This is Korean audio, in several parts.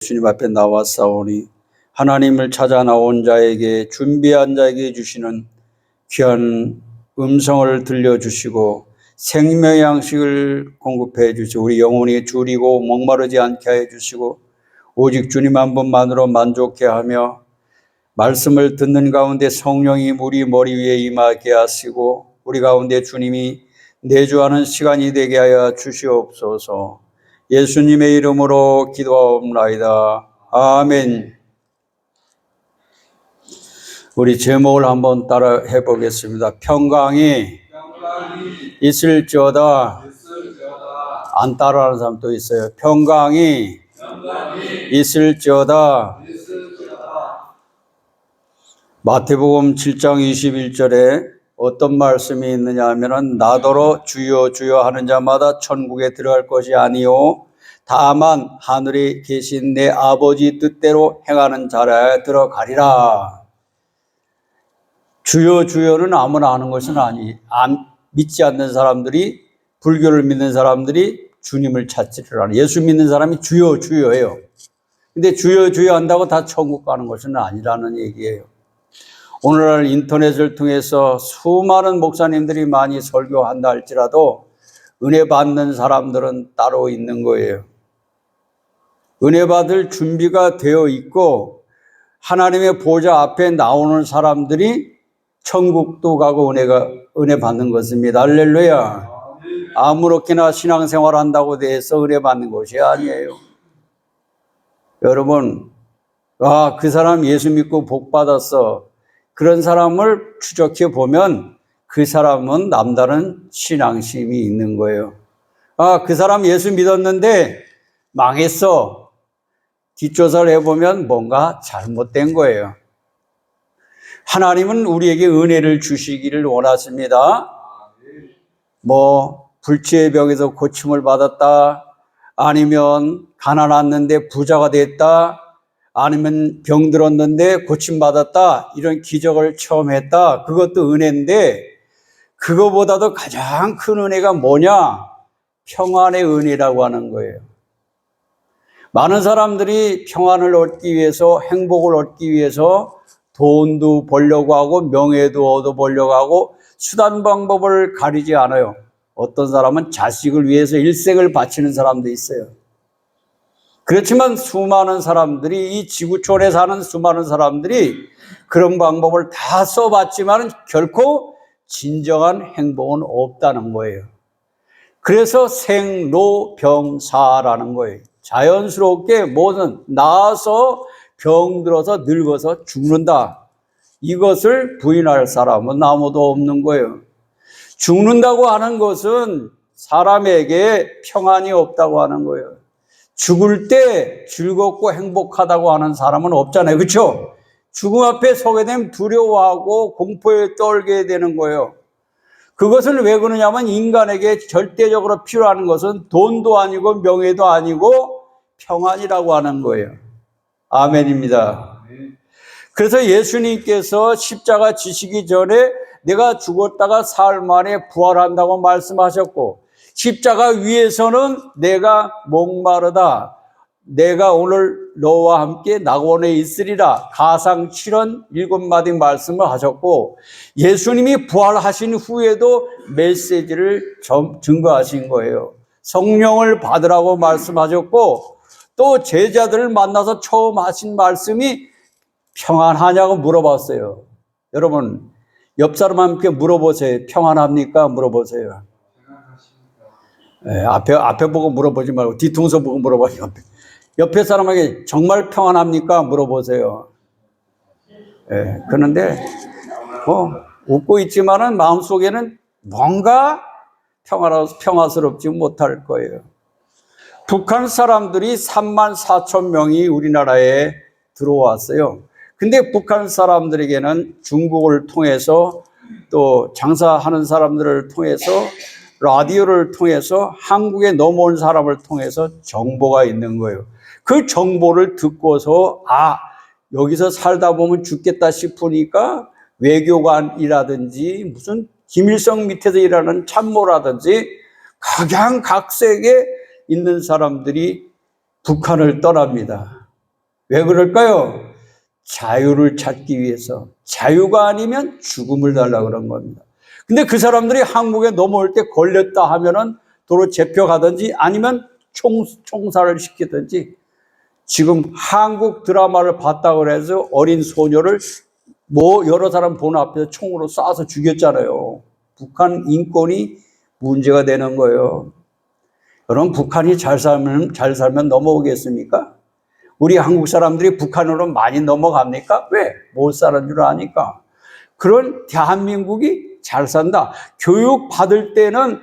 주님 앞에 나왔사오니 하나님을 찾아 나온 자에게 준비한 자에게 주시는 귀한 음성을 들려주시고 생명의 양식을 공급해 주시고 우리 영혼이 줄이고 목마르지 않게 해 주시고 오직 주님 한 분만으로 만족해 하며 말씀을 듣는 가운데 성령이 우리 머리 위에 임하게 하시고 우리 가운데 주님이 내주하는 시간이 되게 하여 주시옵소서. 예수님의 이름으로 기도하옵나이다. 아멘. 우리 제목을 한번 따라 해보겠습니다. 평강이 있을지어다. 안 따라하는 사람도 있어요. 평강이 있을지어다. 마태복음 7장 21절에 어떤 말씀이 있느냐 하면은 나더러 주여 주여 하는 자마다 천국에 들어갈 것이 아니요 다만 하늘에 계신 내 아버지 뜻대로 행하는 자라야 들어가리라. 주여 주여는 아무나 하는 것은 믿지 않는 사람들이, 불교를 믿는 사람들이 주님을 찾지를 않아요. 예수 믿는 사람이 주여 주여 해요. 근데 주여 주여 한다고 다 천국 가는 것은 아니라는 얘기예요. 오늘날 인터넷을 통해서 수많은 목사님들이 많이 설교한다 할지라도 은혜 받는 사람들은 따로 있는 거예요. 은혜 받을 준비가 되어 있고 하나님의 보좌 앞에 나오는 사람들이 천국도 가고 은혜 받는 것입니다. 할렐루야. 아무렇게나 신앙생활 한다고 해서 은혜 받는 것이 아니에요. 여러분, 그 사람 예수 믿고 복 받았어. 그런 사람을 추적해 보면 그 사람은 남다른 신앙심이 있는 거예요. 그 사람 예수 믿었는데 망했어. 뒷조사를 해보면 뭔가 잘못된 거예요. 하나님은 우리에게 은혜를 주시기를 원하십니다. 불치의 병에서 고침을 받았다. 아니면 가난했는데 부자가 됐다. 아니면 병들었는데 고침받았다. 이런 기적을 처음 했다. 그것도 은혜인데 그거보다도 가장 큰 은혜가 뭐냐? 평안의 은혜라고 하는 거예요. 많은 사람들이 평안을 얻기 위해서, 행복을 얻기 위해서 돈도 벌려고 하고 명예도 얻어보려고 하고 수단 방법을 가리지 않아요. 어떤 사람은 자식을 위해서 일생을 바치는 사람도 있어요. 그렇지만 수많은 사람들이, 이 지구촌에 사는 수많은 사람들이 그런 방법을 다 써봤지만 결코 진정한 행복은 없다는 거예요. 그래서 생로병사라는 거예요. 자연스럽게 나아서 병들어서 늙어서 죽는다. 이것을 부인할 사람은 아무도 없는 거예요. 죽는다고 하는 것은 사람에게 평안이 없다고 하는 거예요. 죽을 때 즐겁고 행복하다고 하는 사람은 없잖아요. 그렇죠? 죽음 앞에 서게 되면 두려워하고 공포에 떨게 되는 거예요. 그것을 왜 그러냐면 인간에게 절대적으로 필요한 것은 돈도 아니고 명예도 아니고 평안이라고 하는 거예요. 아멘입니다. 그래서 예수님께서 십자가 지시기 전에 내가 죽었다가 사흘 만에 부활한다고 말씀하셨고 십자가 위에서는 내가 목마르다. 내가 오늘 너와 함께 낙원에 있으리라. 가상 7원 7마디 말씀을 하셨고 예수님이 부활하신 후에도 메시지를 증거하신 거예요. 성령을 받으라고 말씀하셨고 또 제자들을 만나서 처음 하신 말씀이 평안하냐고 물어봤어요. 여러분 옆 사람한테 물어보세요. 평안합니까? 물어보세요. 네, 앞에 보고 물어보지 말고 뒤통수 보고 물어봐요. 옆에 사람에게 정말 평안합니까? 물어보세요. 네, 그런데 웃고 있지만은 마음속에는 뭔가 평화스럽지 못할 거예요. 북한 사람들이 34,000명이 우리나라에 들어왔어요. 근데 북한 사람들에게는 중국을 통해서 또 장사하는 사람들을 통해서 라디오를 통해서 한국에 넘어온 사람을 통해서 정보가 있는 거예요. 그 정보를 듣고서 여기서 살다 보면 죽겠다 싶으니까 외교관이라든지 무슨 김일성 밑에서 일하는 참모라든지 각양각색에 있는 사람들이 북한을 떠납니다. 왜 그럴까요? 자유를 찾기 위해서. 자유가 아니면 죽음을 달라 그런 겁니다. 근데 그 사람들이 한국에 넘어올 때 걸렸다 하면은 도로 잡혀가든지 아니면 총살을 시키든지, 지금 한국 드라마를 봤다고 해서 어린 소녀를 여러 사람 보는 앞에서 총으로 쏴서 죽였잖아요. 북한 인권이 문제가 되는 거예요. 여러분, 북한이 잘 살면 넘어오겠습니까? 우리 한국 사람들이 북한으로 많이 넘어갑니까? 왜? 못 사는 줄 아니까. 그런 대한민국이 잘 산다. 교육 받을 때는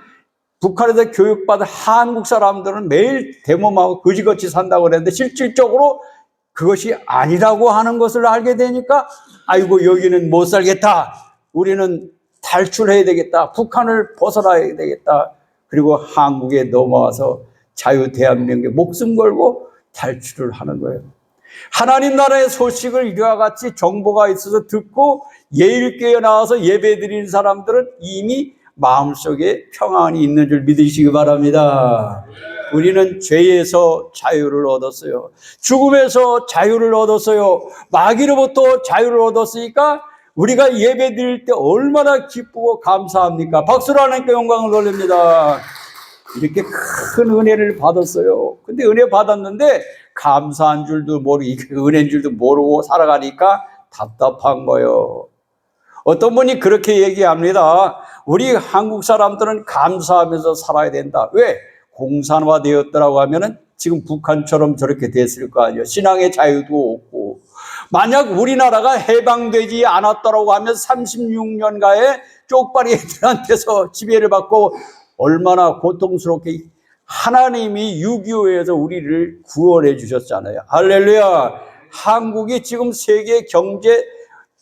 북한에서 교육받은 한국 사람들은 매일 대모하고 거지같이 산다고 그랬는데, 실질적으로 그것이 아니라고 하는 것을 알게 되니까, 아이고, 여기는 못 살겠다. 우리는 탈출해야 되겠다. 북한을 벗어나야 되겠다. 그리고 한국에 넘어와서 자유 대한민국에 목숨 걸고 탈출을 하는 거예요. 하나님 나라의 소식을 이와 같이 정보가 있어서 듣고 예일교회에 나와서 예배드리는 사람들은 이미 마음속에 평안이 있는 줄 믿으시기 바랍니다. 우리는 죄에서 자유를 얻었어요. 죽음에서 자유를 얻었어요. 마귀로부터 자유를 얻었으니까 우리가 예배드릴 때 얼마나 기쁘고 감사합니까? 박수로 하나님께 영광을 돌립니다. 이렇게 큰 은혜를 받았어요. 근데 은혜 받았는데 감사한 줄도 모르고 은혜인 줄도 모르고 살아가니까 답답한 거예요. 어떤 분이 그렇게 얘기합니다. 우리 한국 사람들은 감사하면서 살아야 된다. 왜? 공산화되었더라고 하면은 지금 북한처럼 저렇게 됐을 거 아니에요. 신앙의 자유도 없고. 만약 우리나라가 해방되지 않았더라고 하면 36년가에 쪽발이 애들한테서 지배를 받고 얼마나 고통스럽게 하나님이 6.25에서 우리를 구원해 주셨잖아요. 할렐루야. 한국이 지금 세계 경제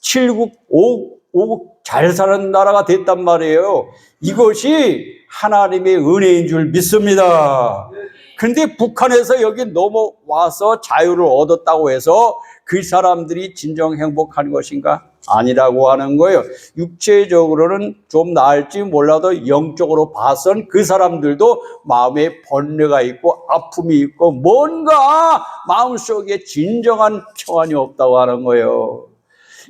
7국 5국 잘 사는 나라가 됐단 말이에요. 이것이 하나님의 은혜인 줄 믿습니다. 근데 북한에서 여기 넘어와서 자유를 얻었다고 해서 그 사람들이 진정 행복한 것인가? 아니라고 하는 거예요. 육체적으로는 좀 나을지 몰라도 영적으로 봐선 그 사람들도 마음에 번뇌가 있고 아픔이 있고 뭔가 마음속에 진정한 평안이 없다고 하는 거예요.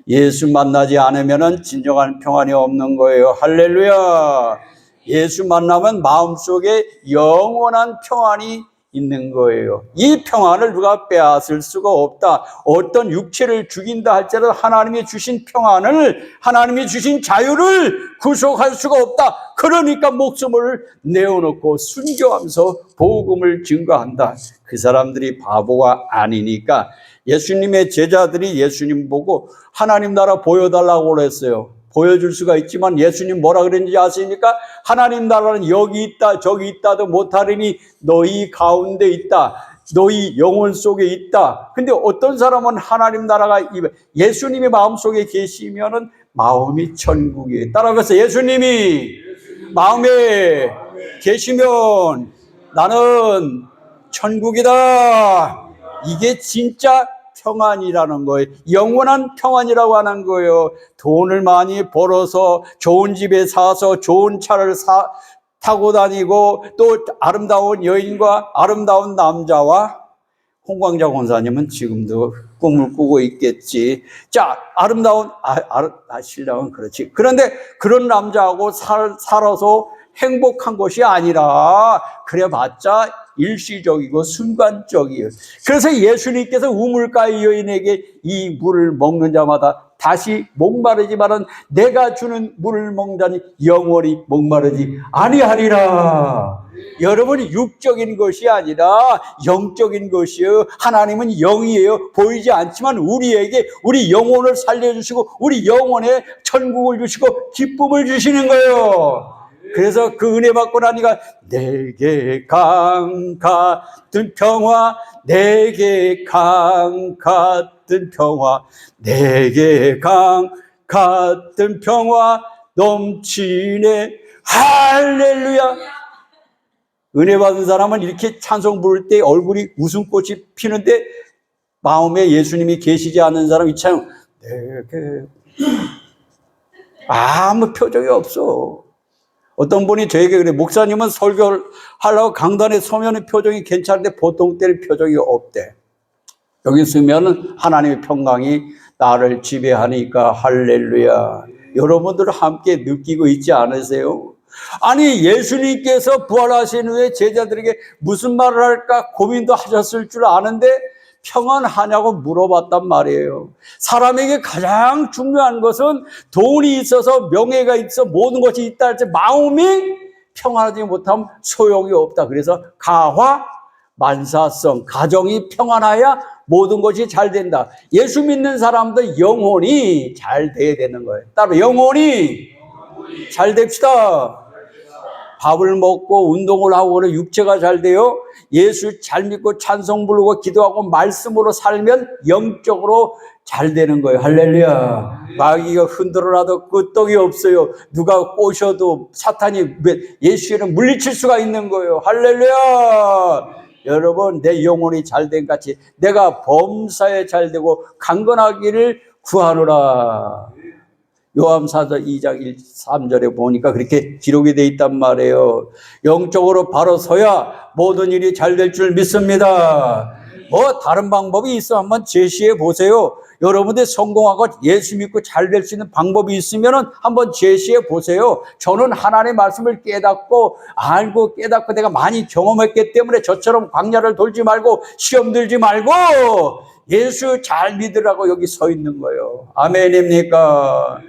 예수 만나지 않으면 진정한 평안이 없는 거예요. 할렐루야. 예수 만나면 마음속에 영원한 평안이 있는 거예요. 이 평안을 누가 빼앗을 수가 없다. 어떤 육체를 죽인다 할지라도 하나님이 주신 평안을, 하나님이 주신 자유를 구속할 수가 없다. 그러니까 목숨을 내어놓고 순교하면서 복음을 증거한다. 그 사람들이 바보가 아니니까 예수님의 제자들이 예수님 보고 하나님 나라 보여달라고 그랬어요. 보여줄 수가 있지만 예수님 뭐라 그랬는지 아십니까? 하나님 나라는 여기 있다 저기 있다도 못하리니 너희 가운데 있다. 너희 영혼 속에 있다. 근데 어떤 사람은 하나님 나라가 예수님의 마음속에 계시면은 마음이 천국이에요. 따라서 예수님이 마음에 계시면 나는 천국이다. 이게 진짜 평안이라는 거예요. 영원한 평안이라고 하는 거예요. 돈을 많이 벌어서 좋은 집에 사서 좋은 차를 타고 다니고 또 아름다운 여인과 아름다운 남자와 홍광자 권사님은 지금도 꿈을 꾸고 있겠지. 자, 아름다운 신랑은 그렇지. 그런데 그런 남자하고 살아서 행복한 것이 아니라 그래봤자 일시적이고 순간적이에요. 그래서 예수님께서 우물가의 여인에게 이 물을 먹는 자마다 다시 목마르지만은 내가 주는 물을 먹는 자니 영원히 목마르지 아니하리라. 여러분이 육적인 것이 아니라 영적인 것이에요. 하나님은 영이에요. 보이지 않지만 우리에게 우리 영혼을 살려주시고 우리 영혼에 천국을 주시고 기쁨을 주시는 거예요. 그래서 그 은혜 받고 나니까 내게 강 같은 평화, 내게 강 같은 평화, 내게 강 같은 평화 넘치네. 할렐루야. 은혜 받은 사람은 이렇게 찬송 부를 때 얼굴이 웃음꽃이 피는데 마음에 예수님이 계시지 않는 사람 이처럼 내게 아무 표정이 없어. 어떤 분이 저에게 그래, 목사님은 설교를 하려고 강단에 서면 표정이 괜찮은데 보통 때는 표정이 없대. 여기 있으면 하나님의 평강이 나를 지배하니까 할렐루야. 여러분들 함께 느끼고 있지 않으세요? 아니, 예수님께서 부활하신 후에 제자들에게 무슨 말을 할까 고민도 하셨을 줄 아는데 평안하냐고 물어봤단 말이에요. 사람에게 가장 중요한 것은 돈이 있어서 명예가 있어 모든 것이 있다 할지 마음이 평안하지 못하면 소용이 없다. 그래서 가화 만사성, 가정이 평안해야 모든 것이 잘 된다. 예수 믿는 사람들 영혼이 잘 돼야 되는 거예요. 따로 영혼이 잘 됩시다. 밥을 먹고 운동을 하고 육체가 잘 돼요. 예수 잘 믿고 찬송 부르고 기도하고 말씀으로 살면 영적으로 잘 되는 거예요. 할렐루야. 마귀가 흔들어놔도 끄떡이 없어요. 누가 꼬셔도 사탄이 예수를 물리칠 수가 있는 거예요. 할렐루야. 여러분, 내 영혼이 잘된 같이 내가 범사에 잘되고 강건하기를 구하노라. 요한사전 2장 3절에 보니까 그렇게 기록이 되어 있단 말이에요. 영적으로 바로 서야 모든 일이 잘 될 줄 믿습니다. 뭐 다른 방법이 있어 한번 제시해 보세요. 여러분들 성공하고 예수 믿고 잘 될 수 있는 방법이 있으면 한번 제시해 보세요. 저는 하나님의 말씀을 깨닫고 알고 깨닫고 내가 많이 경험했기 때문에 저처럼 광야를 돌지 말고 시험 들지 말고 예수 잘 믿으라고 여기 서 있는 거예요. 아멘입니까?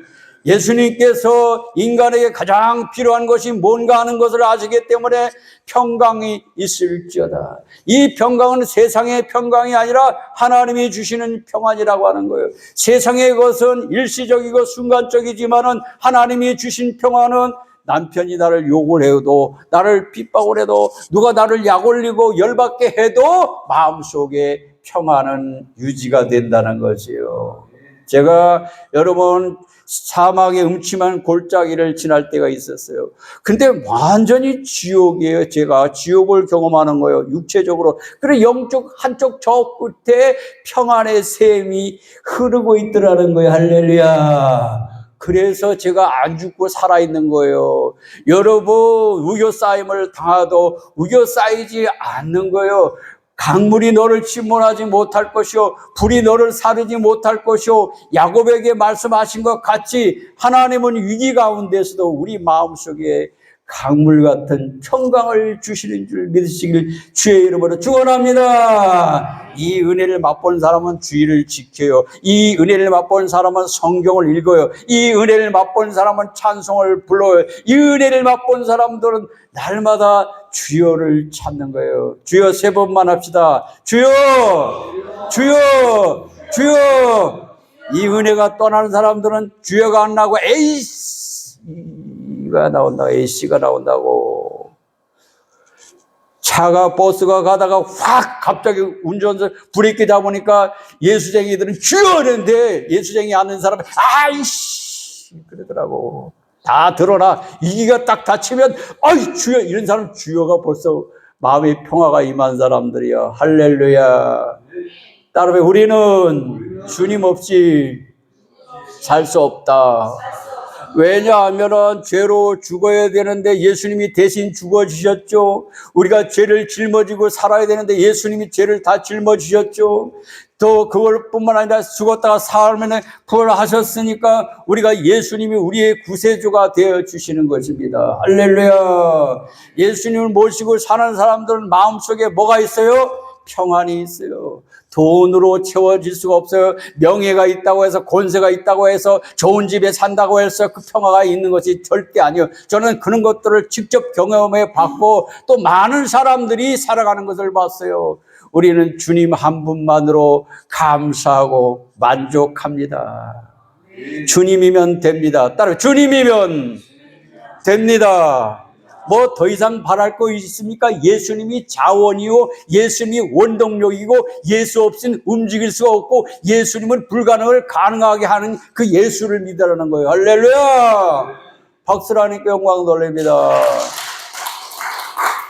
예수님께서 인간에게 가장 필요한 것이 뭔가 하는 것을 아시기 때문에 평강이 있을지어다. 이 평강은 세상의 평강이 아니라 하나님이 주시는 평안이라고 하는 거예요. 세상의 것은 일시적이고 순간적이지만은 하나님이 주신 평안은 남편이 나를 욕을 해도 나를 핍박을 해도 누가 나를 약 올리고 열받게 해도 마음속에 평안은 유지가 된다는 거지요. 제가 여러분 사막의 음침한 골짜기를 지날 때가 있었어요. 근데 완전히 지옥이에요. 제가 지옥을 경험하는 거예요. 육체적으로. 그래 영적 한쪽 저 끝에 평안의 샘이 흐르고 있더라는 거예요. 할렐루야. 그래서 제가 안 죽고 살아있는 거예요. 여러분 우겨 쌓임을 당하도 우겨 쌓이지 않는 거예요. 강물이 너를 침몰하지 못할 것이요 불이 너를 사르지 못할 것이요 야곱에게 말씀하신 것 같이 하나님은 위기 가운데서도 우리 마음속에 강물 같은 평강을 주시는 줄 믿으시길 주의 이름으로 축원합니다. 이 은혜를 맛본 사람은 주의를 지켜요. 이 은혜를 맛본 사람은 성경을 읽어요. 이 은혜를 맛본 사람은 찬송을 불러요. 이 은혜를 맛본 사람들은 날마다 주여를 찾는 거예요. 주여 세 번만 합시다. 주여, 주여, 주여. 이 은혜가 떠나는 사람들은 주여가 안 나고 A씨가 나온다고, A씨가 나온다고. 차가 버스가 가다가 확 갑자기 운전자 브레이크 잡으니까 예수쟁이들은 주여 이랬는데 예수쟁이 아는 사람은 아이씨 그러더라고. 다 들어라. 이기가 딱 닫히면 아이 주여 이런 사람 주여가 벌써 마음의 평화가 임한 사람들이야. 할렐루야. 따라서 우리는 주님 없이 살 수 없다. 왜냐하면 죄로 죽어야 되는데 예수님이 대신 죽어주셨죠. 우리가 죄를 짊어지고 살아야 되는데 예수님이 죄를 다 짊어지셨죠. 또 그걸뿐만 아니라 죽었다가 사흘 부활하셨으니까 우리가 예수님이 우리의 구세주가 되어 주시는 것입니다. 할렐루야. 예수님을 모시고 사는 사람들은 마음속에 뭐가 있어요? 평안이 있어요. 돈으로 채워질 수가 없어요. 명예가 있다고 해서 권세가 있다고 해서 좋은 집에 산다고 해서 그 평화가 있는 것이 절대 아니에요. 저는 그런 것들을 직접 경험해 봤고 또 많은 사람들이 살아가는 것을 봤어요. 우리는 주님 한 분만으로 감사하고 만족합니다. 주님이면 됩니다. 따라 주님이면 됩니다. 뭐 더 이상 바랄 거 있습니까? 예수님이 자원이요 예수님이 원동력이고 예수 없이는 움직일 수가 없고 예수님은 불가능을 가능하게 하는 그 예수를 믿으라는 거예요. 할렐루야. 박수를 하니까 영광 돌립니다.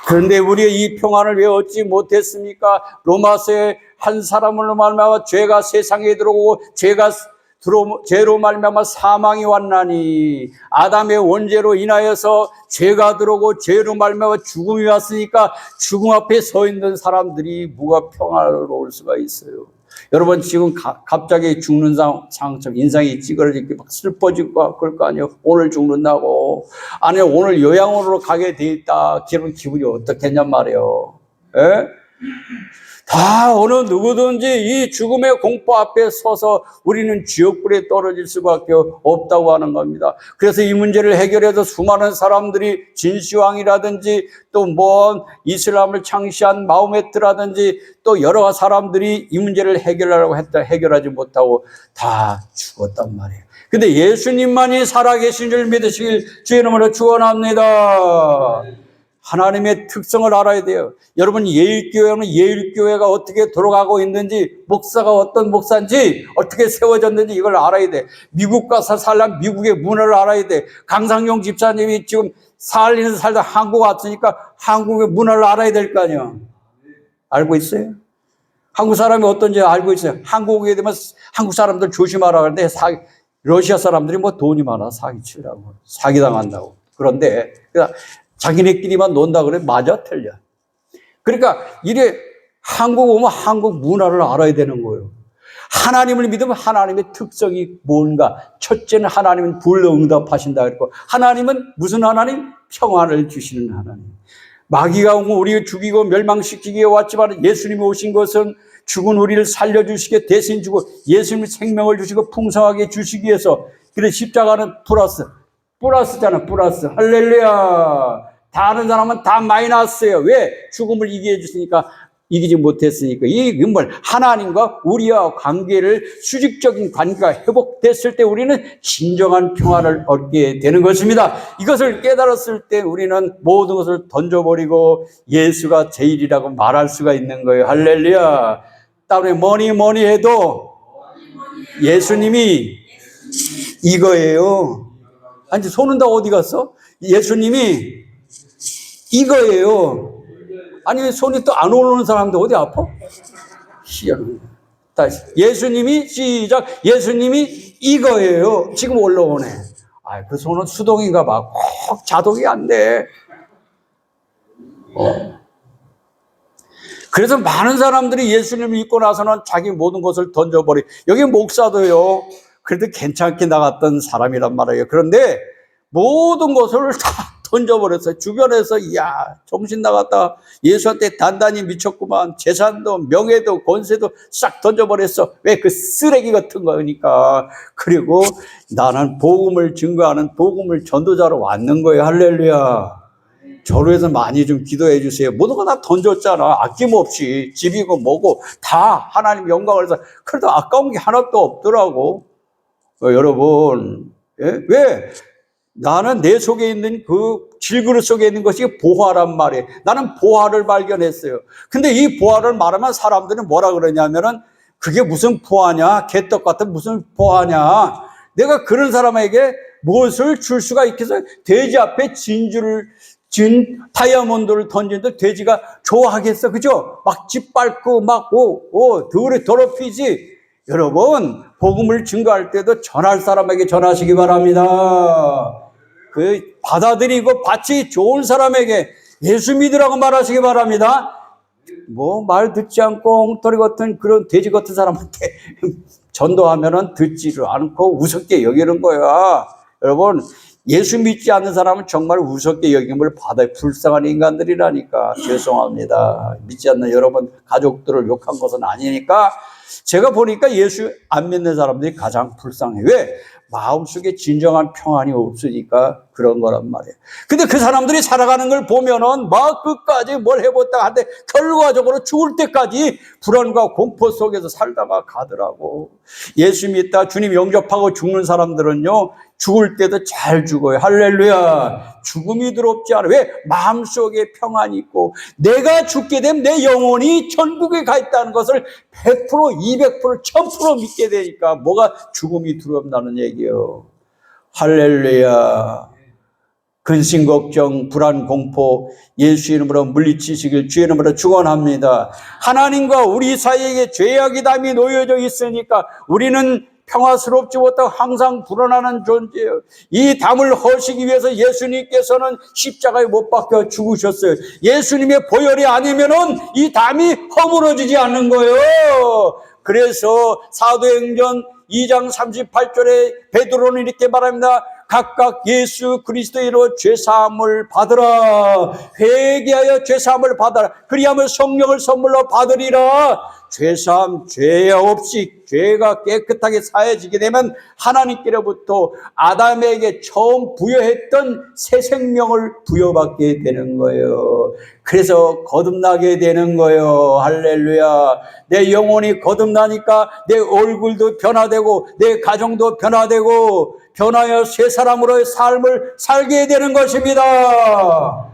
그런데 우리의 이 평안을 왜 얻지 못했습니까? 로마서에 한 사람으로 말미암아 죄가 세상에 들어오고 죄로 말미암아 사망이 왔나니 아담의 원죄로 인하여서 죄가 들어오고 죄로 말미암아 죽음이 왔으니까 죽음 앞에 서 있는 사람들이 뭐가 평화로울 수가 있어요. 여러분 지금 갑자기 죽는 상처럼 인상이 찌그러지고 막 슬퍼지고 그럴 거 아니에요. 오늘 죽는다고. 아니 오늘 요양원으로 가게 돼 있다. 그런 기분이 어떻겠냔 말이에요. 예? 다 어느 누구든지 이 죽음의 공포 앞에 서서 우리는 지옥불에 떨어질 수밖에 없다고 하는 겁니다. 그래서 이 문제를 해결해서 수많은 사람들이 진시황이라든지 또 뭐 이슬람을 창시한 마호메트라든지 또 여러 사람들이 이 문제를 해결하려고 했다 해결하지 못하고 다 죽었단 말이에요. 근데 예수님만이 살아계신 줄 믿으시길 주의 이름으로 축원합니다. 하나님의 특성을 알아야 돼요. 여러분 예일교회는 예일교회가 어떻게 돌아가고 있는지, 목사가 어떤 목사인지, 어떻게 세워졌는지 이걸 알아야 돼. 미국 가서 살려면 미국의 문화를 알아야 돼. 강상용 집사님이 지금 살다 한국 왔으니까 한국의 문화를 알아야 될 거 아니에요. 알고 있어요? 한국 사람이 어떤지 알고 있어요. 한국에 되면 한국 사람들 조심하라 그러는데 러시아 사람들이 뭐 돈이 많아 사기치려고 사기당한다고. 그런데 자기네끼리만 논다 그래 맞아 틀려. 그러니까 이래 한국 오면 한국 문화를 알아야 되는 거예요. 하나님을 믿으면 하나님의 특성이 뭔가. 첫째는 하나님은 불응답하신다 그랬고, 하나님은 무슨 하나님? 평안을 주시는 하나님. 마귀가 오고 우리를 죽이고 멸망시키기에 왔지만 예수님이 오신 것은 죽은 우리를 살려주시게 대신 주고 예수님이 생명을 주시고 풍성하게 주시기 위해서. 그래서 십자가는 플러스잖아, 플러스. 할렐루야. 다른 사람은 다 마이너스예요. 왜? 죽음을 이기게 해주시니까, 이기지 못했으니까. 이게 뭘? 하나님과 우리와 관계를, 수직적인 관계가 회복됐을 때 우리는 진정한 평안을 얻게 되는 것입니다. 이것을 깨달았을 때 우리는 모든 것을 던져버리고 예수가 제일이라고 말할 수가 있는 거예요. 할렐루야. 다음에 뭐니 해도 예수님이 이거예요. 아니, 손은 다 어디 갔어? 예수님이 이거예요. 아니, 손이 또 안 오르는 사람도 어디 아파? 다시. 예수님이, 시작. 예수님이 이거예요. 지금 올라오네. 아, 그 손은 수동인가 봐. 꼭 자동이 안 돼. 그래서 많은 사람들이 예수님을 믿고 나서는 자기 모든 것을 던져버리. 여기 목사도요. 그래도 괜찮게 나갔던 사람이란 말이에요. 그런데 모든 것을 다 던져버렸어요. 주변에서 이야 정신 나갔다. 예수한테 단단히 미쳤구만. 재산도 명예도 권세도 싹 던져버렸어. 왜? 그 쓰레기 같은 거니까. 그리고 나는 복음을 증거하는 복음을 전도자로 왔는 거예요. 할렐루야. 저로 해서 많이 좀 기도해 주세요. 모든 거 다 던졌잖아. 아낌없이. 집이고 뭐고 다 하나님 영광을 해서. 그래도 아까운 게 하나도 없더라고. 여러분, 예? 왜? 나는 내 속에 있는 그 질그릇 속에 있는 것이 보화란 말이에요. 나는 보화를 발견했어요. 근데 이 보화를 말하면 사람들은 뭐라 그러냐면은 그게 무슨 보화냐? 개떡 같은 무슨 보화냐? 내가 그런 사람에게 무엇을 줄 수가 있겠어요? 돼지 앞에 다이아몬드를 던지는데 돼지가 좋아하겠어. 그죠? 막 짓밟고 막 들에 더럽히지. 여러분, 복음을 증거할 때도 전할 사람에게 전하시기 바랍니다. 그 받아들이고 받지 좋은 사람에게 예수 믿으라고 말하시기 바랍니다. 뭐 말 듣지 않고 엉터리 같은 그런 돼지 같은 사람한테 전도하면은 듣지를 않고 우습게 여기는 거야. 여러분, 예수 믿지 않는 사람은 정말 우습게 여김을 받아요. 불쌍한 인간들이라니까. 죄송합니다. 믿지 않는 여러분 가족들을 욕한 것은 아니니까. 제가 보니까 예수 안 믿는 사람들이 가장 불쌍해. 왜? 마음속에 진정한 평안이 없으니까 그런 거란 말이에요. 근데 그 사람들이 살아가는 걸 보면은 막 끝까지 뭘 해봤다 하는데 결과적으로 죽을 때까지 불안과 공포 속에서 살다가 가더라고. 예수 믿다 주님 영접하고 죽는 사람들은요, 죽을 때도 잘 죽어요. 할렐루야. 죽음이 두렵지 않아. 왜? 마음속에 평안이 있고 내가 죽게 되면 내 영혼이 천국에 가 있다는 것을 100%, 200%, 1000% 믿게 되니까 뭐가 죽음이 두렵다는 얘기예요. 할렐루야. 근심 걱정 불안 공포 예수 이름으로 물리치시길 주의 이름으로 축원합니다. 하나님과 우리 사이에 죄악의 담이 놓여져 있으니까 우리는 평화스럽지 못하고 항상 불안하는 존재예요. 이 담을 허시기 위해서 예수님께서는 십자가에 못 박혀 죽으셨어요. 예수님의 보혈이 아니면은 이 담이 허물어지지 않는 거예요. 그래서 사도행전 2장 38절에 베드로는 이렇게 말합니다. 각각 예수 그리스도로 죄사함을 받으라. 회개하여 죄사함을 받아라. 그리하면 성령을 선물로 받으리라. 죄사함, 죄 없이 죄가 깨끗하게 사해지게 되면 하나님께로부터 아담에게 처음 부여했던 새 생명을 부여받게 되는 거예요. 그래서 거듭나게 되는 거예요. 할렐루야. 내 영혼이 거듭나니까 내 얼굴도 변화되고 내 가정도 변화되고 변하여 새 사람으로의 삶을 살게 되는 것입니다.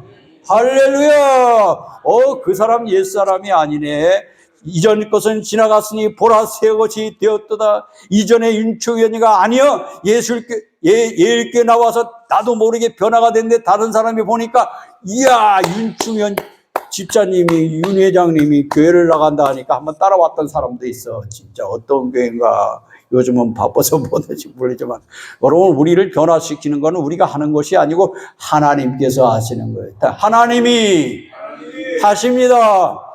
할렐루야. 그 사람 옛사람이 아니네. 이전 것은 지나갔으니 보라 새 것이 되었도다. 이전에 윤초연이가 아니여 예일께 나와서 나도 모르게 변화가 됐는데 다른 사람이 보니까 이야 윤충현 집사님이 윤 회장님이 교회를 나간다 하니까 한번 따라왔던 사람도 있어. 진짜 어떤 교회인가. 요즘은 바빠서 못하지 모르지만 여러분 우리를 변화시키는 것은 우리가 하는 것이 아니고 하나님께서 하시는 거예요. 하나님이 하십니다.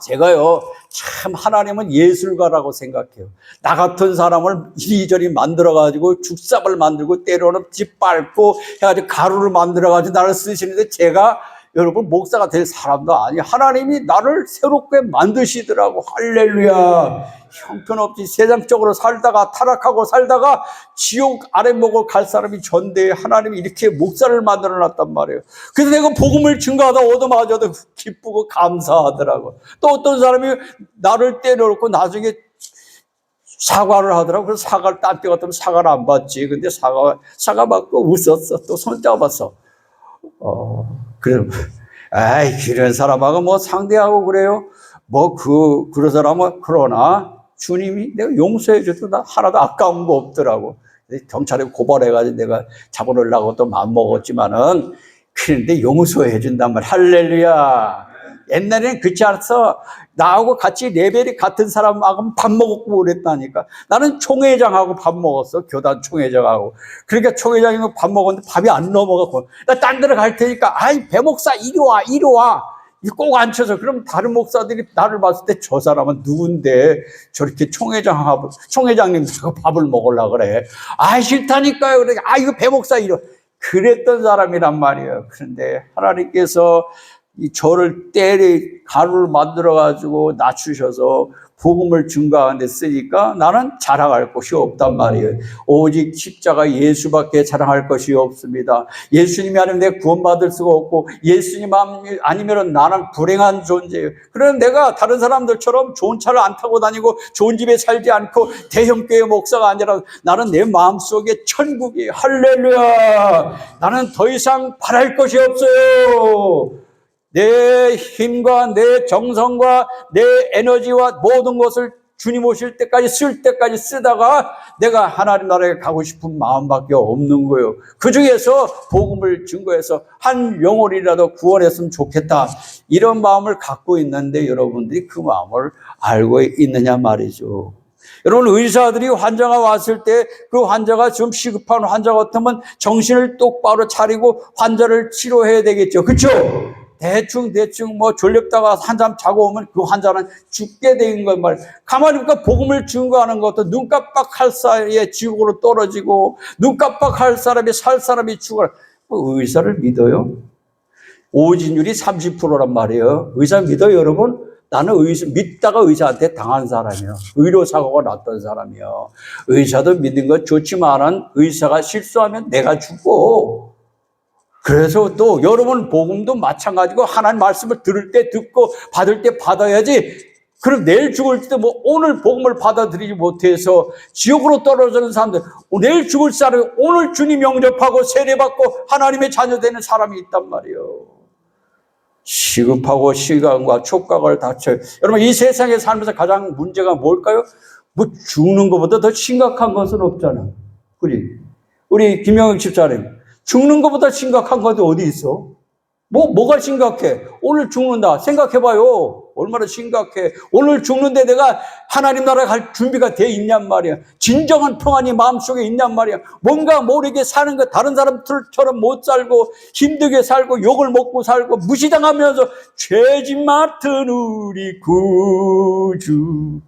제가요 참 하나님은 예술가라고 생각해요. 나 같은 사람을 이리저리 만들어가지고 죽삽을 만들고 때로는 집 밟고 해가지고 가루를 만들어가지고 나를 쓰시는데 제가 여러분 목사가 될 사람도 아니에요. 하나님이 나를 새롭게 만드시더라고. 할렐루야. 형편없이 세상적으로 살다가 타락하고 살다가 지옥 아랫목을 갈 사람이 전대에 하나님이 이렇게 목사를 만들어 놨단 말이에요. 그래서 내가 복음을 증거하다 얻어맞아도 기쁘고 감사하더라고. 또 어떤 사람이 나를 때려놓고 나중에 사과를 하더라고. 그래서 사과를 딴 때 같으면 사과를 안 받지. 근데 사과 받고 웃었어. 또 손잡았어. 그래, 그런 사람하고 뭐 상대하고 그래요? 그런 사람은, 그러나 주님이 내가 용서해줘도 나 하나도 아까운 거 없더라고. 경찰에 고발해가지고 내가 잡아놓으려고 또 맘먹었지만은, 그런데 용서해준단 말이야. 할렐루야. 옛날에는 그렇지 않았어. 나하고 같이 레벨이 같은 사람하고 밥 먹었고 그랬다니까. 나는 총회장하고 밥 먹었어. 교단 총회장하고. 그러니까 총회장이면 밥 먹었는데 밥이 안 넘어가고. 나 딴 데로 갈 테니까, 배 목사 이리 와, 이리 와. 꼭 앉혀서. 그럼 다른 목사들이 나를 봤을 때 저 사람은 누군데 저렇게 총회장님하고 밥을 먹으려고 그래. 싫다니까요. 그래. 이거 배 목사 이리 와. 그랬던 사람이란 말이에요. 그런데 하나님께서 저를 가루를 만들어가지고 낮추셔서 복음을 증거하는 데 쓰니까 나는 자랑할 것이 없단 말이에요. 오직 십자가 예수밖에 자랑할 것이 없습니다. 예수님이 아니면 내가 구원받을 수가 없고 예수님 아니면 나는 불행한 존재예요. 그래서 내가 다른 사람들처럼 좋은 차를 안 타고 다니고 좋은 집에 살지 않고 대형교회 목사가 아니라 나는 내 마음속에 천국이에요. 할렐루야. 나는 더 이상 바랄 것이 없어요. 내 힘과 내 정성과 내 에너지와 모든 것을 주님 오실 때까지 쓸 때까지 쓰다가 내가 하나님 나라에 가고 싶은 마음밖에 없는 거예요. 그 중에서 복음을 증거해서 한 영혼이라도 구원했으면 좋겠다. 이런 마음을 갖고 있는데 여러분들이 그 마음을 알고 있느냐 말이죠. 여러분 의사들이 환자가 왔을 때 그 환자가 좀 시급한 환자 같으면 정신을 똑바로 차리고 환자를 치료해야 되겠죠. 그렇죠? 대충 졸렸다가 한잠 자고 오면 그 환자는 죽게 된 건 말이에요. 가만히 보니까 복음을 증거하는 것도 눈 깜빡할 사이에 지옥으로 떨어지고 눈 깜빡할 사람이 살 사람이 죽어라. 의사를 믿어요? 오진율이 30%란 말이에요. 의사 믿어요, 여러분? 나는 믿다가 의사한테 당한 사람이에요. 의료사고가 났던 사람이에요. 의사도 믿는 건 좋지만은 의사가 실수하면 내가 죽고. 그래서 또 여러분 복음도 마찬가지고 하나님 말씀을 들을 때 듣고 받을 때 받아야지. 그럼 내일 죽을지도 오늘 복음을 받아들이지 못해서 지옥으로 떨어지는 사람들, 내일 죽을 사람이 오늘 주님 영접하고 세례받고 하나님의 자녀 되는 사람이 있단 말이에요. 시급하고 시간과 촉각을 다쳐요. 여러분 이 세상에 살면서 가장 문제가 뭘까요? 죽는 것보다 더 심각한 것은 없잖아. 우리 김영익 집사님 죽는 것보다 심각한 것이 어디 있어? 뭐가 심각해? 오늘 죽는다. 생각해봐요. 얼마나 심각해. 오늘 죽는데 내가 하나님 나라에 갈 준비가 돼 있냔 말이야. 진정한 평안이 마음속에 있냔 말이야. 뭔가 모르게 사는 거 다른 사람들처럼 못 살고 힘들게 살고 욕을 먹고 살고 무시당하면서 죄짓 맡은 우리 구주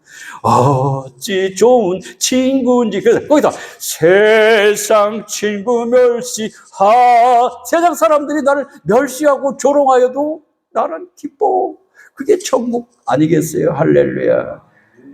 어찌 좋은 친구인지. 그래서 거기다 세상 친구 멸시하, 세상 사람들이 나를 멸시하고 조롱하여도 나는 기뻐. 그게 천국 아니겠어요? 할렐루야.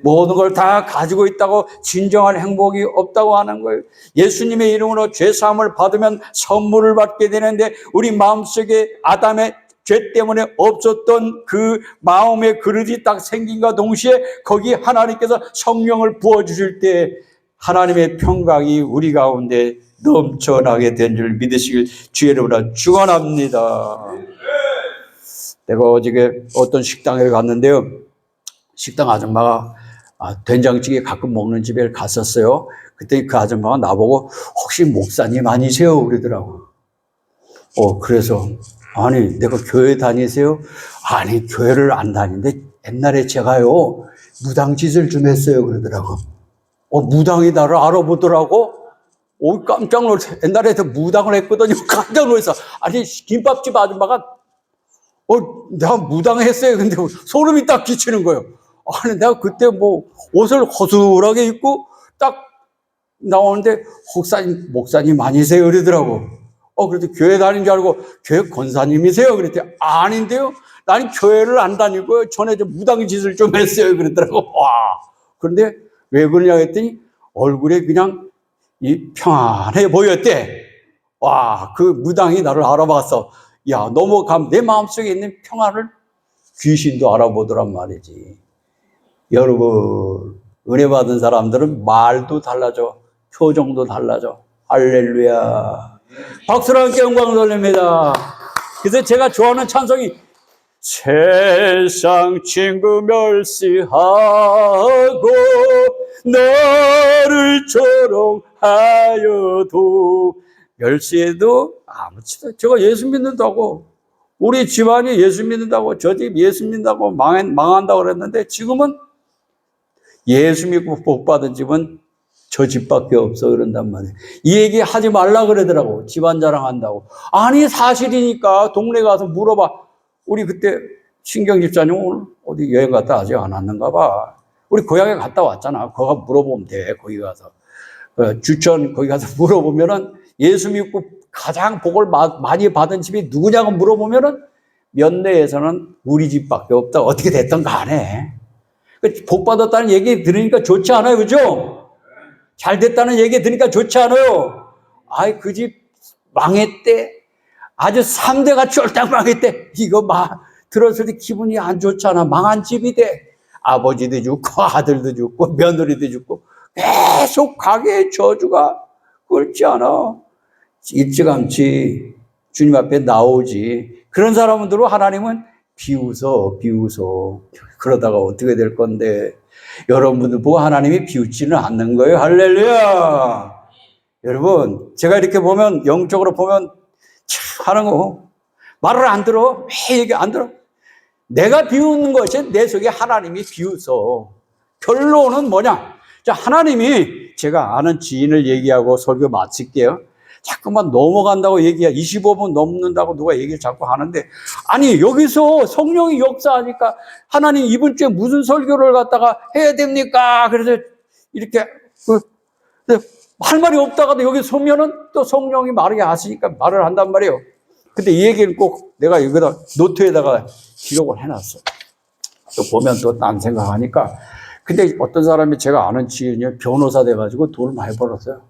모든 걸 다 가지고 있다고 진정한 행복이 없다고 하는 거예요. 예수님의 이름으로 죄사함을 받으면 선물을 받게 되는데 우리 마음속에 아담의 죄 때문에 없었던 그 마음의 그릇이 딱 생긴과 동시에 거기 하나님께서 성령을 부어주실 때 하나님의 평강이 우리 가운데 넘쳐나게 된 줄 믿으시길 주의 이름으로 축원합니다. 내가 어저께 어떤 식당에 갔는데요. 식당 아줌마가 된장찌개 가끔 먹는 집에 갔었어요. 그때 그 아줌마가 나보고 혹시 목사님 아니세요? 그러더라고. 그래서 아니 내가 교회 다니세요? 아니 교회를 안 다니는데 옛날에 제가요 무당짓을 좀 했어요. 그러더라고. 무당이 나를 알아보더라고. 깜짝 놀랐어요. 옛날에도 무당을 했거든요. 깜짝 놀랐어. 아니 김밥집 아줌마가 내가 무당했어요. 근데 소름이 딱 끼치는 거예요. 아니 내가 그때 뭐 옷을 허술하게 입고 딱 나오는데 목사님 아니세요? 그러더라고. 그래도 교회 다니는 줄 알고 교회 권사님이세요? 그랬더니 아닌데요. 나는 교회를 안 다니고 전에 좀 무당 짓을 좀 했어요. 그러더라고. 와. 그런데 왜 그러냐 했더니 얼굴에 그냥 평안해 보였대. 와, 그 무당이 나를 알아봤어. 야, 넘어가면 내 마음속에 있는 평안을 귀신도 알아보더란 말이지. 여러분, 은혜 받은 사람들은 말도 달라져. 표정도 달라져. 할렐루야. 박수로 함께 영광 돌립니다. 그래서 제가 좋아하는 찬송이 세상 친구 멸시하고 너를 조롱하여도 멸시해도 아무렇지도. 제가 예수 믿는다고 우리 집안이 예수 믿는다고 저 집 예수 믿는다고 망한다고 그랬는데 지금은 예수 믿고 복 받은 집은 저 집밖에 없어 그런단 말이에요. 이 얘기 하지 말라 그러더라고. 집안 자랑한다고. 아니 사실이니까 동네 가서 물어봐. 우리 그때 신경 집사님 오늘 어디 여행 갔다 아직 안 왔는가 봐. 우리 고향에 갔다 왔잖아. 거기 물어보면 돼. 거기 가서 주천 거기 가서 물어보면은 예수 믿고 가장 복을 많이 받은 집이 누구냐고 물어보면은 면내에서는 우리 집밖에 없다. 어떻게 됐든 간에 복 받았다는 얘기 들으니까 좋지 않아요, 그죠? 잘 됐다는 얘기 들으니까 좋지 않아요? 그 집 망했대. 아주 3대가 쫄딱 망했대. 이거 들었을 때 기분이 안 좋잖아. 망한 집이 돼. 아버지도 죽고 아들도 죽고 며느리도 죽고 계속 가게의 저주가 끓지 않아. 일찌감치 주님 앞에 나오지. 그런 사람들로 하나님은 비웃어. 그러다가 어떻게 될 건데 여러분들 보고 하나님이 비웃지는 않는 거예요. 할렐루야. 여러분 제가 이렇게 보면 영적으로 보면 참 하는 거 말을 안 들어. 왜 얘기 안 들어? 내가 비웃는 것이 내 속에 하나님이 비웃어. 결론은 뭐냐? 자, 하나님이 제가 아는 지인을 얘기하고 설교 마칠게요. 자꾸만 넘어간다고 얘기해. 25분 넘는다고 누가 얘기를 자꾸 하는데 아니 여기서 성령이 역사하니까 하나님 이번 주에 무슨 설교를 갖다가 해야 됩니까? 그래서 이렇게 할 말이 없다가도 여기 서면은 또 성령이 말하게 하시니까 말을 한단 말이에요. 근데 이 얘기는 꼭 내가 여기다 노트에다가 기록을 해놨어. 또 보면 또 딴 생각하니까. 근데 어떤 사람이 제가 아는 지인이 변호사 돼가지고 돈을 많이 벌었어요.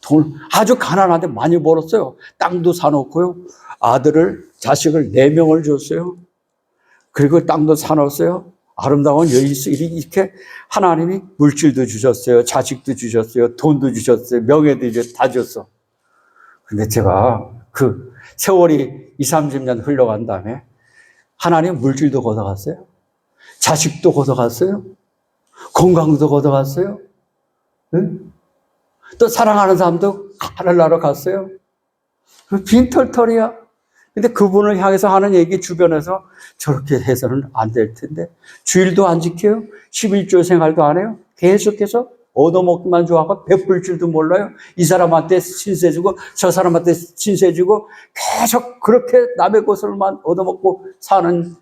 돈 아주 가난한데 많이 벌었어요. 땅도 사놓고요. 자식을 4명을 줬어요. 그리고 땅도 사놓았어요. 아름다운 여인이 이렇게 하나님이 물질도 주셨어요. 자식도 주셨어요. 돈도 주셨어요. 명예도 다 줬어. 근데 제가 그 세월이 20-30년 흘러간 다음에 하나님 물질도 걷어갔어요. 자식도 걷어갔어요. 건강도 걷어갔어요. 응? 또 사랑하는 사람도 하늘나라 갔어요. 빈털털이야. 근데 그분을 향해서 하는 얘기 주변에서 저렇게 해서는 안 될 텐데 주일도 안 지켜요? 11조 생활도 안 해요? 계속해서 얻어먹기만 좋아하고 베풀 줄도 몰라요? 이 사람한테 신세주고 저 사람한테 신세주고 계속 그렇게 남의 것을만 얻어먹고 사는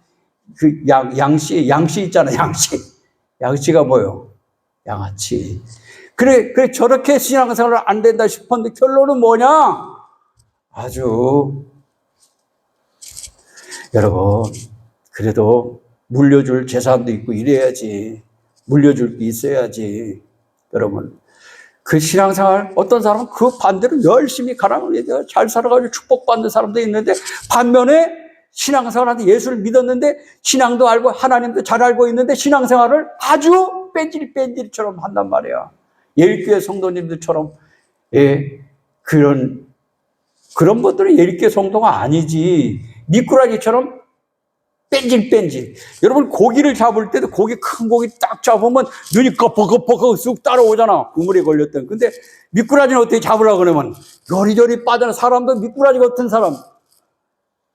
그 양씨 있잖아요. 양씨가 뭐요? 양아치. 그래 저렇게 신앙생활을 안 된다 싶었는데 결론은 뭐냐? 아주 여러분, 그래도 물려줄 재산도 있고 이래야지. 물려줄 게 있어야지. 여러분, 그 신앙생활, 어떤 사람은 그 반대로 열심히 가라앉고 잘 살아가지고 축복받는 사람도 있는데, 반면에 신앙생활한테 예수를 믿었는데, 신앙도 알고 하나님도 잘 알고 있는데, 신앙생활을 아주 뺀질뺀질처럼 한단 말이야. 예일교회 성도님들처럼, 예, 그런 분들은 예일교회 성도가 아니지. 미꾸라지처럼 뺀질. 여러분, 고기를 잡을 때도 큰 고기 딱 잡으면 눈이 꺼벅꺼벅 쑥 따라오잖아. 우물에 걸렸던. 근데 미꾸라지는 어떻게 잡으려고 그러면 요리조리 빠져나. 사람도 미꾸라지 같은 사람.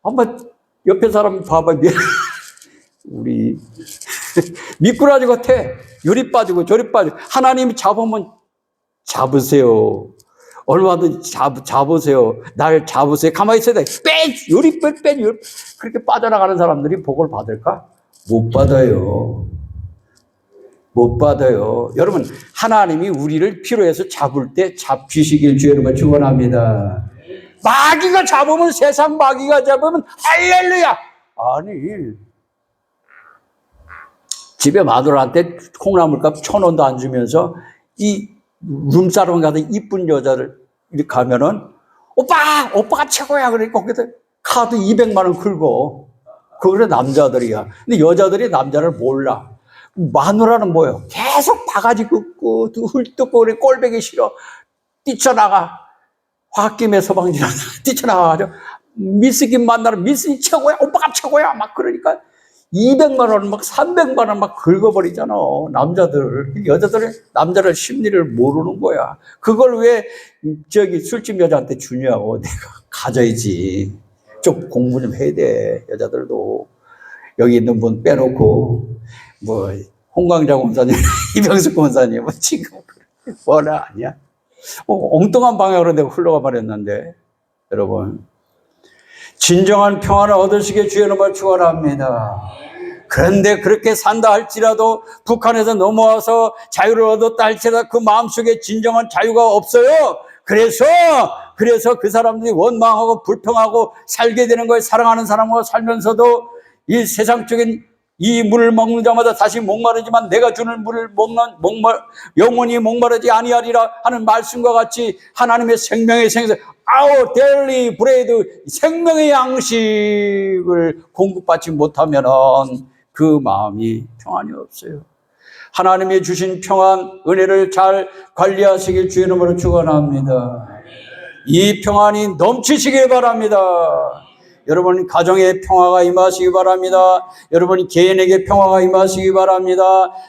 한번 옆에 사람 봐봐. 우리 미꾸라지 같아. 요리 빠지고 저리 빠지고. 하나님이 잡으면 잡으세요. 얼마든지 잡으세요. 날 잡으세요. 가만히 있어야 돼. 요리 그렇게 빠져나가는 사람들이 복을 받을까? 못 받아요. 못 받아요. 여러분, 하나님이 우리를 필요해서 잡을 때 잡히시길 주의 이름으로 축원합니다. 마귀가 잡으면, 세상 마귀가 잡으면 할렐루야. 아니, 집에 마누라한테 콩나물값 1,000원도 안 주면서 이 룸사롱 가서 이쁜 여자를 이렇게 가면은 오빠가 최고야. 그러니까 거기다 카드 200만 원 긁어. 그거는 남자들이야. 근데 여자들이 남자를 몰라. 마누라는 뭐예요? 계속 바가지 긋고 hul뜯고 그래. 꼴보기 싫어. 뛰쳐나가. 홧김에 서방지나 뛰쳐나가가지고 미스김 만나러 미스김 최고야. 오빠가 최고야. 막 그러니까 200만 원, 막 300만 원 막 긁어버리잖아. 여자들은 남자를 심리를 모르는 거야. 그걸 왜 술집 여자한테 주냐고. 내가 가져야지. 좀 공부 좀 해야 돼. 여자들도. 여기 있는 분 빼놓고, 홍광장 원사님, 이병숙 원사님, 지금 뭐라 아니야? 엉뚱한 방향으로 내가 흘러가 버렸는데, 여러분. 진정한 평안을 얻으시게 주의 이름으로 축원합니다. 그런데 그렇게 산다 할지라도 북한에서 넘어와서 자유를 얻었다 할지라도 그 마음속에 진정한 자유가 없어요. 그래서 그 사람들이 원망하고 불평하고 살게 되는 거예요. 사랑하는 사람과 살면서도 이 세상적인 이 물을 먹는 자마다 다시 목마르지만 내가 주는 물을 영원히 목마르지 아니하리라 하는 말씀과 같이 하나님의 생명의 생선 Our daily bread, 생명의 양식을 공급받지 못하면 그 마음이 평안이 없어요. 하나님이 주신 평안, 은혜를 잘 관리하시길 주의 이름으로 축원합니다. 이 평안이 넘치시길 바랍니다. 여러분 가정에 평화가 임하시기 바랍니다. 여러분 개인에게 평화가 임하시기 바랍니다.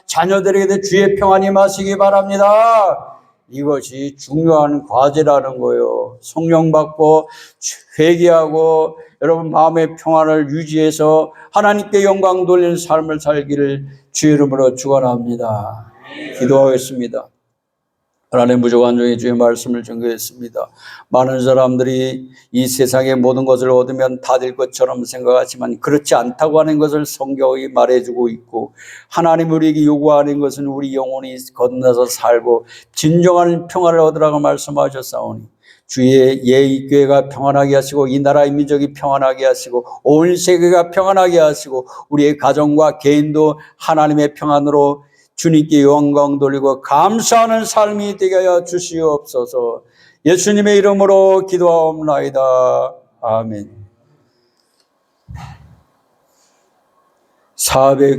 자녀들에게도 주의 평안이 임하시기 바랍니다. 이것이 중요한 과제라는 거예요. 성령 받고 회개하고 여러분 마음의 평안을 유지해서 하나님께 영광 돌리는 삶을 살기를 주의 이름으로 축원합니다. 기도하겠습니다. 하나님 부족한 중에 주의 말씀을 전거했습니다. 많은 사람들이 이 세상의 모든 것을 얻으면 다 될 것처럼 생각하지만 그렇지 않다고 하는 것을 성경이 말해주고 있고 하나님 우리에게 요구하는 것은 우리 영혼이 건너서 살고 진정한 평안을 얻으라고 말씀하셨사오니 주의 예의교회가 평안하게 하시고 이 나라의 민족이 평안하게 하시고 온 세계가 평안하게 하시고 우리의 가정과 개인도 하나님의 평안으로 주님께 영광 돌리고 감사하는 삶이 되게 하여 주시옵소서. 예수님의 이름으로 기도하옵나이다. 아멘. 400